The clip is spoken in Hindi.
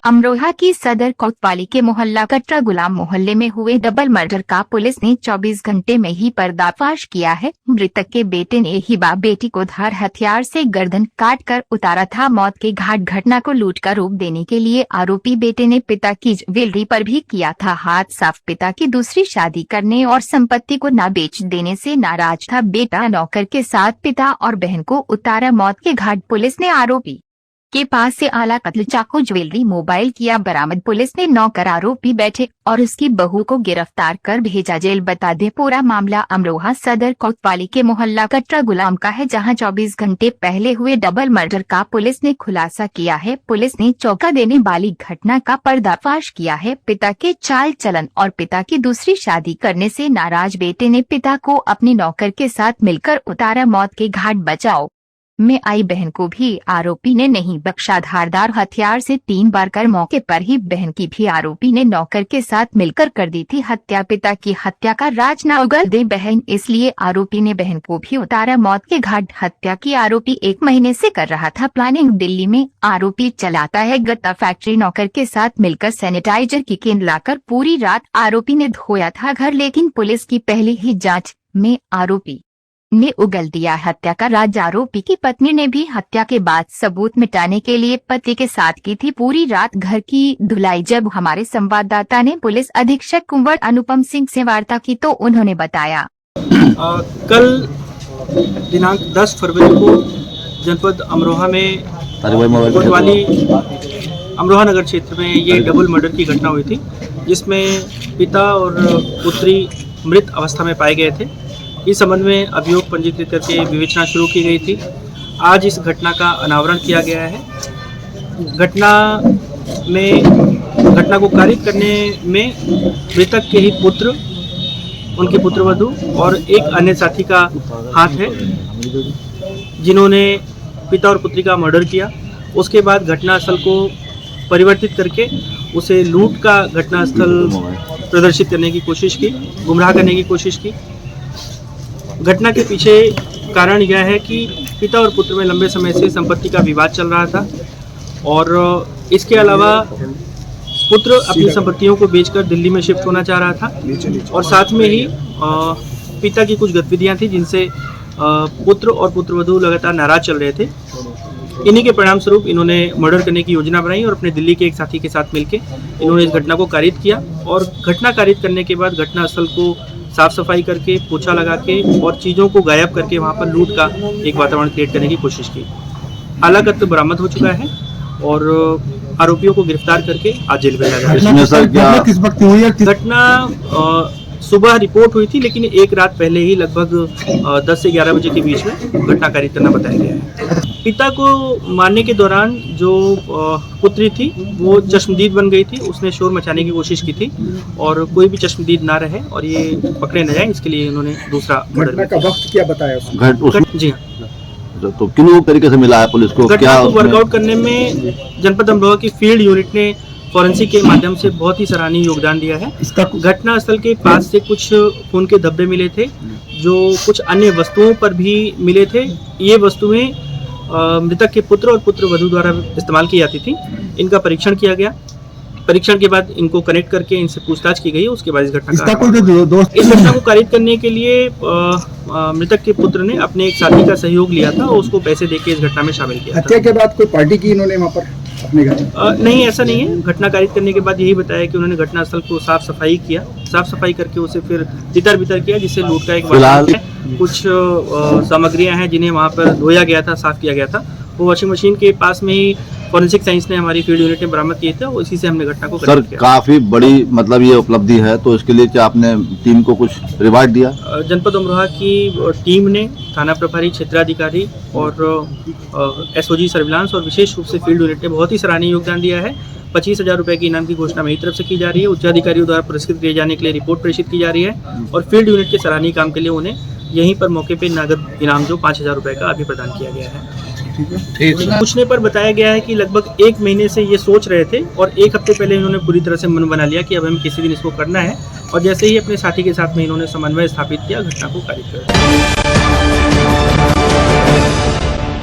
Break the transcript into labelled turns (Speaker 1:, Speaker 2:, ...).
Speaker 1: अमरोहा की सदर कोतवाली के मोहल्ला कटरा गुलाम मोहल्ले में हुए डबल मर्डर का पुलिस ने 24 घंटे में ही पर्दाफाश किया है। मृतक के बेटे ने ही बेटी को धार हथियार से गर्दन काटकर उतारा था मौत के घाट। घटना को लूट का रूप देने के लिए आरोपी बेटे ने पिता की ज्वेलरी पर भी किया था हाथ साफ। पिता की दूसरी शादी करने और संपत्ति को न बेच देने से नाराज था बेटा। नौकर के साथ पिता और बहन को उतारा मौत के घाट। पुलिस ने आरोपी के पास से आला कत्ल, चाकू, ज्वेलरी, मोबाइल किया बरामद। पुलिस ने नौकर, आरोपी बेटे और उसकी बहू को गिरफ्तार कर भेजा जेल। बता दें पूरा मामला अमरोहा सदर कोतवाली के मोहल्ला कटरा गुलाम का है, जहां 24 घंटे पहले हुए डबल मर्डर का पुलिस ने खुलासा किया है। पुलिस ने चौंका देने वाली घटना का पर्दाफाश किया है। पिता के चाल चलन और पिता की दूसरी शादी करने से नाराज बेटे ने पिता को अपनी नौकर के साथ मिलकर उतारा मौत के घाट। बचाव में आई बहन को भी आरोपी ने नहीं बख्शा। धारदार हथियार से 3 बार कर मौके पर ही बहन की भी आरोपी ने नौकर के साथ मिलकर कर दी थी हत्या। पिता की हत्या का राज न उगल दे बहन, इसलिए आरोपी ने बहन को भी उतारा मौत के घाट। हत्या की आरोपी 1 महीने से कर रहा था प्लानिंग। दिल्ली में आरोपी चलाता है गत्ता फैक्ट्री। नौकर के साथ मिलकर सैनिटाइजर की केन लाकर पूरी रात आरोपी ने धोया था घर, लेकिन पुलिस की पहली ही जाँच में आरोपी ने उगल दिया हत्या का राज। आरोपी की पत्नी ने भी हत्या के बाद सबूत मिटाने के लिए पति के साथ की थी पूरी रात घर की धुलाई। जब हमारे संवाददाता ने पुलिस अधीक्षक कुंवर अनुपम सिंह से वार्ता की तो उन्होंने बताया,
Speaker 2: कल दिनांक 10 फरवरी को जनपद अमरोहा में कोतवाली अमरोहा नगर क्षेत्र में ये डबल मर्डर की घटना हुई थी, जिसमें पिता और पुत्री मृत अवस्था में पाए गए थे। इस संबंध में अभियोग पंजीकृत करके विवेचना शुरू की गई थी। आज इस घटना का अनावरण किया गया है। घटना को कारित करने में मृतक के ही पुत्र, उनकी पुत्रवधू और एक अन्य साथी का हाथ है, जिन्होंने पिता और पुत्री का मर्डर किया। उसके बाद घटनास्थल को परिवर्तित करके उसे लूट का घटनास्थल प्रदर्शित करने की कोशिश की, गुमराह करने की कोशिश की। घटना के पीछे कारण यह है कि पिता और पुत्र में लंबे समय से संपत्ति का विवाद चल रहा था और इसके अलावा पुत्र अपनी संपत्तियों को बेचकर दिल्ली में शिफ्ट होना चाह रहा था और साथ में ही पिता की कुछ गतिविधियां थी जिनसे पुत्र और पुत्रवधू लगातार नाराज चल रहे थे। इन्हीं के परिणाम स्वरूप इन्होंने मर्डर करने की योजना बनाई और अपने दिल्ली के एक साथी के साथ मिलकर इन्होंने इस घटना को कारित किया और घटना कारित करने के बाद घटनास्थल को साफ सफाई करके, पोछा लगा के और चीज़ों को गायब करके वहाँ पर लूट का एक वातावरण क्रिएट करने की कोशिश की। आला कत्ल बरामद हो चुका है और आरोपियों को गिरफ्तार करके आज जेल भेजा गया।
Speaker 3: किस वक्त हुई है?
Speaker 2: घटना सुबह रिपोर्ट हुई थी, लेकिन एक रात पहले ही लगभग 10 से 11 बजे के बीच में घटना कारित करना बताया गया है। पिता को मारने के दौरान जो पुत्री थी वो चश्मदीद बन गई थी। उसने शोर मचाने की कोशिश की थी और कोई भी चश्मदीद ना रहे और ये पकड़े न जाए, इसके लिए उन्होंने दूसरा
Speaker 3: घटना का वक्त क्या बताया?
Speaker 2: जी हाँ,
Speaker 4: तो किन तरीके से मिला है पुलिस को?
Speaker 2: घटना को वर्कआउट करने में जनपद अमरोहा की फील्ड यूनिट ने फॉरेंसिक के माध्यम से बहुत ही सराहनीय योगदान दिया है। घटना स्थल के पास से कुछ खून के धब्बे मिले थे, जो कुछ अन्य वस्तुओं पर भी मिले थे। ये वस्तुएं मृतक के पुत्र और पुत्रवधू द्वारा इस्तेमाल की जाती थी। इनका परीक्षण किया गया। परीक्षण के बाद इनको कनेक्ट करके इनसे पूछताछ की गई। उसके बाद इस घटना को कारित करने के लिए मृतक के पुत्र ने अपने एक साथी का सहयोग लिया था और उसको पैसे देके इस घटना में शामिल किया।
Speaker 3: हत्या के बाद कोई पार्टी की इन्होंने वहाँ पर अपने घर?
Speaker 2: नहीं, ऐसा नहीं है। घटना कारित करने के बाद यही बताया कि उन्होंने घटनास्थल को साफ सफाई किया। साफ सफाई करके उसे फिर तितर बितर किया, जिससे लूट का एक वातावरण है। कुछ सामग्रियां हैं जिन्हें वहाँ पर धोया गया था, साफ किया गया था। वो वॉशिंग मशीन के पास में ही फॉरेंसिक साइंस ने हमारी फील्ड यूनिट ने बरामद किए थे और इसी से हमने घटना को
Speaker 4: सर काफी बड़ी मतलब ये उपलब्धि है, तो इसके लिए क्या आपने टीम को कुछ रिवार्ड दिया?
Speaker 2: जनपद अमरोहा की टीम ने थाना प्रभारी, क्षेत्राधिकारी और एसओजी सर्विलांस और विशेष रूप से फील्ड यूनिट ने बहुत ही सराहनीय योगदान दिया है। 25,000 रुपये की इनाम की घोषणा मेरी तरफ से की जा रही है। उच्चाधिकारियों द्वारा पुरस्कृत किए जाने के लिए रिपोर्ट प्रेषित की जा रही है और फील्ड यूनिट के सराहनीय काम के लिए उन्हें यहीं पर मौके पर नगद इनाम जो 5,000 रुपये का अभी प्रदान किया गया है। पूछने पर बताया गया है कि लगभग 1 महीने से ये सोच रहे थे और 1 हफ्ते पहले इन्होंने पूरी तरह से मन बना लिया कि अब हमें किसी दिन इसको करना है और जैसे ही अपने साथी के साथ में इन्होंने समन्वय स्थापित किया, घटना को कारित कर दिया।